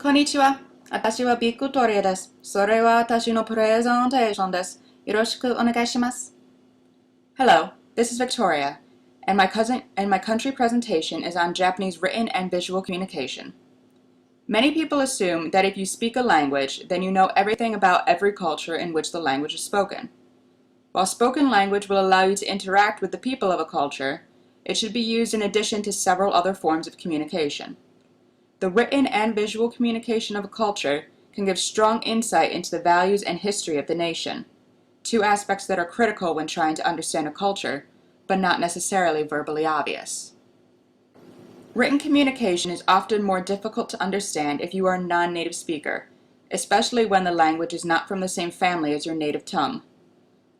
こんにちは。私はビッグトリアです。それは私のプレゼンテーションです。よろしくお願いします。Hello, this is Victoria, and my country presentation is on Japanese written and visual communication. Many people assume that if you speak a language, then you know everything about every culture in which the language is spoken. While spoken language will allow you to interact with the people of a culture, it should be used in addition to several other forms of communication. The written and visual communication of a culture can give strong insight into the values and history of the nation, two aspects that are critical when trying to understand a culture, but not necessarily verbally obvious. Written communication is often more difficult to understand if you are a non-native speaker, especially when the language is not from the same family as your native tongue.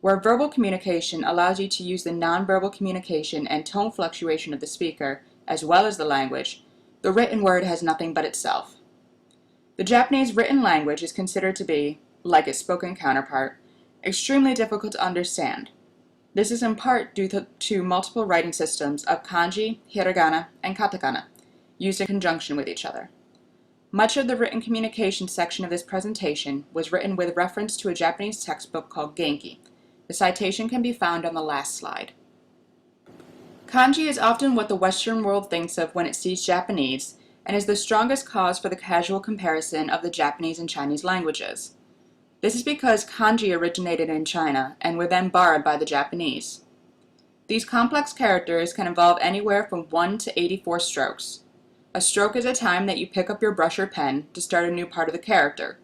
Where verbal communication allows you to use the nonverbal communication and tone fluctuation of the speaker, as well as the language, the written word has nothing but itself. The Japanese written language is considered to be, like its spoken counterpart, extremely difficult to understand. This is in part due to multiple writing systems of kanji, hiragana, and katakana, used in conjunction with each other. Much of the written communication section of this presentation was written with reference to a Japanese textbook called Genki. The citation can be found on the last slide. Kanji is often what the Western world thinks of when it sees Japanese, and is the strongest cause for the casual comparison of the Japanese and Chinese languages. This is because kanji originated in China and were then borrowed by the Japanese. These complex characters can involve anywhere from 1 to 84 strokes. A stroke is a time that you pick up your brush or pen to start a new part of the character.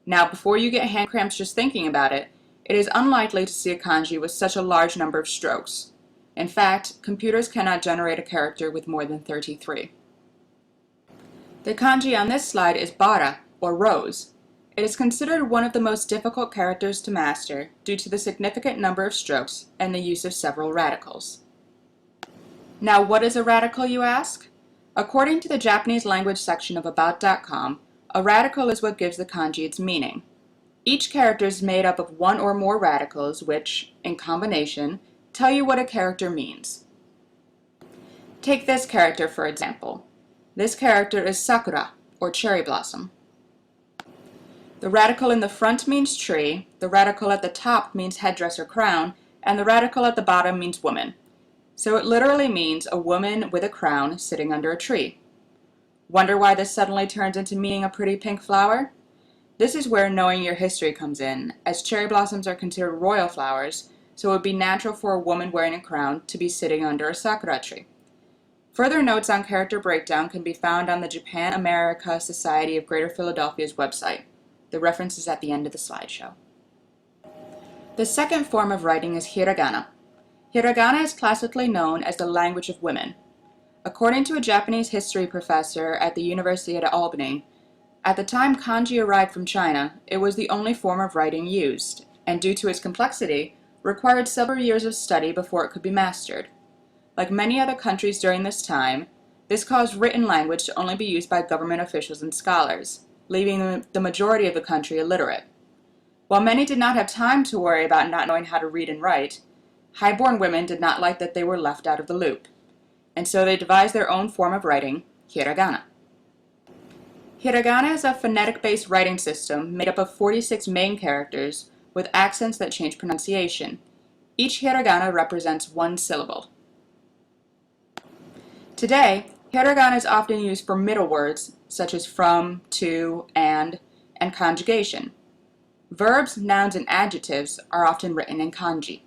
Now, before you get hand cramps just thinking about it, it is unlikely to see a kanji with such a large number of strokes. In fact, computers cannot generate a character with more than 33. The kanji on this slide is bara, or rose. It is considered one of the most difficult characters to master due to the significant number of strokes and the use of several radicals. Now, what is a radical, you ask? According to the Japanese language section of About.com, a radical is what gives the kanji its meaning. Each character is made up of one or more radicals which, in combination, tell you what a character means. Take this character for example. This character is sakura, or cherry blossom. The radical in the front means tree, the radical at the top means headdress or crown, and the radical at the bottom means woman. So it literally means a woman with a crown sitting under a tree. Wonder why this suddenly turns into meaning a pretty pink flower? This is where knowing your history comes in, as cherry blossoms are considered royal flowers, so it would be natural for a woman wearing a crown to be sitting under a sakura tree. Further notes on character breakdown can be found on the Japan America Society of Greater Philadelphia's website. The reference is at the end of the slideshow. The second form of writing is hiragana. Hiragana is classically known as the language of women. According to a Japanese history professor at the University of Albany, at the time kanji arrived from China, it was the only form of writing used, and due to its complexity, required several years of study before it could be mastered. Like many other countries during this time, this caused written language to only be used by government officials and scholars, leaving the majority of the country illiterate. While many did not have time to worry about not knowing how to read and write, high-born women did not like that they were left out of the loop, and so they devised their own form of writing, hiragana. Hiragana is a phonetic-based writing system made up of 46 main characters with accents that change pronunciation. Each hiragana represents one syllable. Today, hiragana is often used for middle words, such as from, to, and conjugation. Verbs, nouns, and adjectives are often written in kanji.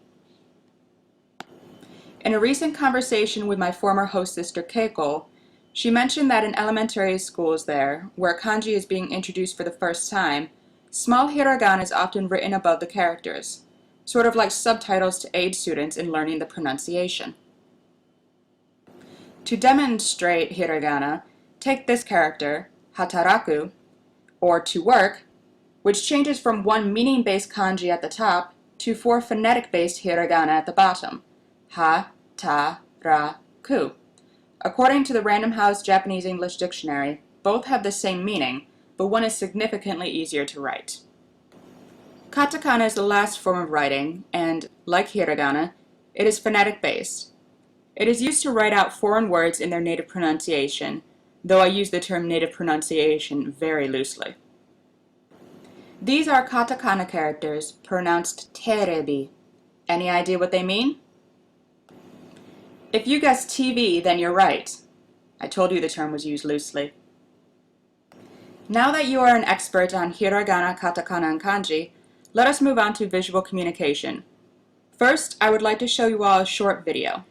In a recent conversation with my former host sister Keiko, she mentioned that in elementary schools there, where kanji is being introduced for the first time, small hiragana is often written above the characters, sort of like subtitles to aid students in learning the pronunciation. To demonstrate hiragana, take this character, hataraku, or to work, which changes from one meaning-based kanji at the top to 4 phonetic-based hiragana at the bottom, ha, ta, ra, ku. According to the Random House Japanese English Dictionary, both have the same meaning, but one is significantly easier to write. Katakana is the last form of writing, and, like hiragana, it is phonetic-based. It is used to write out foreign words in their native pronunciation, though I use the term native pronunciation very loosely. These are katakana characters pronounced terebi. Any idea what they mean? If you guessed TV, then you're right. I told you the term was used loosely. Now that you are an expert on hiragana, katakana, and kanji, let us move on to visual communication. First, I would like to show you all a short video.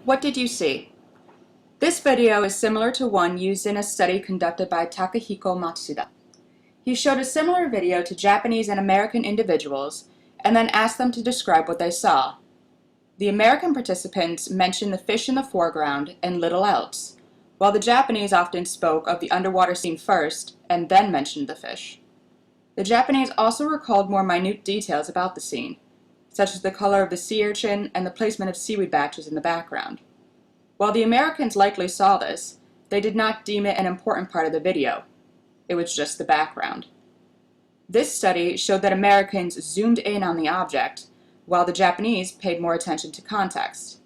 What did you see? This video is similar to one used in a study conducted by Takahiko Matsuda. He showed a similar video to Japanese and American individuals and then asked them to describe what they saw. The American participants mentioned the fish in the foreground and little else, while the Japanese often spoke of the underwater scene first and then mentioned the fish. The Japanese also recalled more minute details about the scene, such as the color of the sea urchin and the placement of seaweed batches in the background. While the Americans likely saw this, they did not deem it an important part of the video. It was just the background. This study showed that Americans zoomed in on the object, while the Japanese paid more attention to context.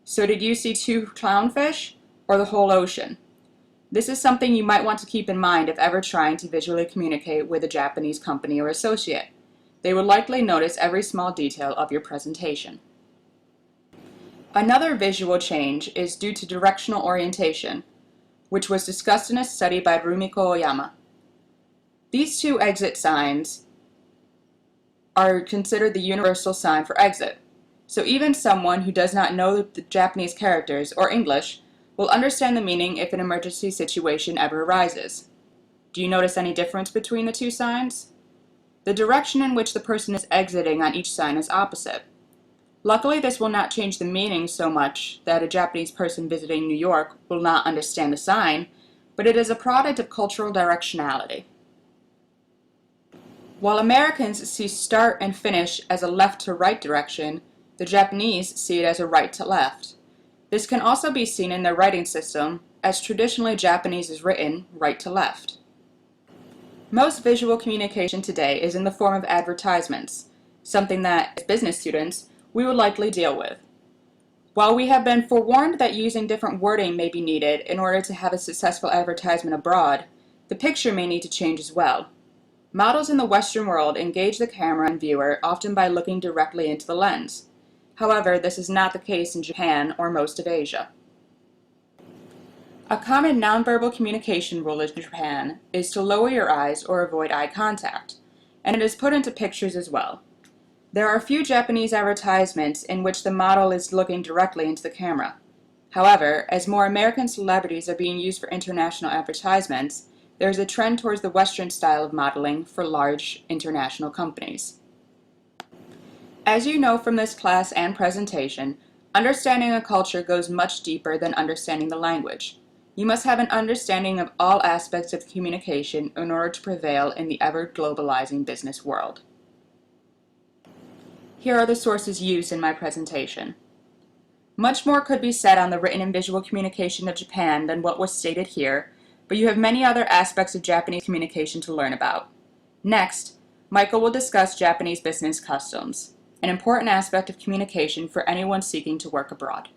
So did you see 2 clownfish, or the whole ocean? This is something you might want to keep in mind if ever trying to visually communicate with a Japanese company or associate. They would likely notice every small detail of your presentation. Another visual change is due to directional orientation, which was discussed in a study by Rumiko Oyama. These 2 exit signs are considered the universal sign for exit, so even someone who does not know the Japanese characters or English will understand the meaning if an emergency situation ever arises. Do you notice any difference between the 2 signs? The direction in which the person is exiting on each sign is opposite. Luckily, this will not change the meaning so much that a Japanese person visiting New York will not understand the sign, but it is a product of cultural directionality. While Americans see start and finish as a left to right direction, the Japanese see it as a right to left. This can also be seen in their writing system, as traditionally Japanese is written right to left. Most visual communication today is in the form of advertisements, something that, as business students, we would likely deal with. While we have been forewarned that using different wording may be needed in order to have a successful advertisement abroad, the picture may need to change as well. Models in the Western world engage the camera and viewer often by looking directly into the lens. However, this is not the case in Japan or most of Asia. A common nonverbal communication rule in Japan is to lower your eyes or avoid eye contact, and it is put into pictures as well. There are a few Japanese advertisements in which the model is looking directly into the camera. However, as more American celebrities are being used for international advertisements, there is a trend towards the Western style of modeling for large international companies. As you know from this class and presentation, understanding a culture goes much deeper than understanding the language. You must have an understanding of all aspects of communication in order to prevail in the ever-globalizing business world. Here are the sources used in my presentation. Much more could be said on the written and visual communication of Japan than what was stated here, but you have many other aspects of Japanese communication to learn about. Next, Michael will discuss Japanese business customs, an important aspect of communication for anyone seeking to work abroad.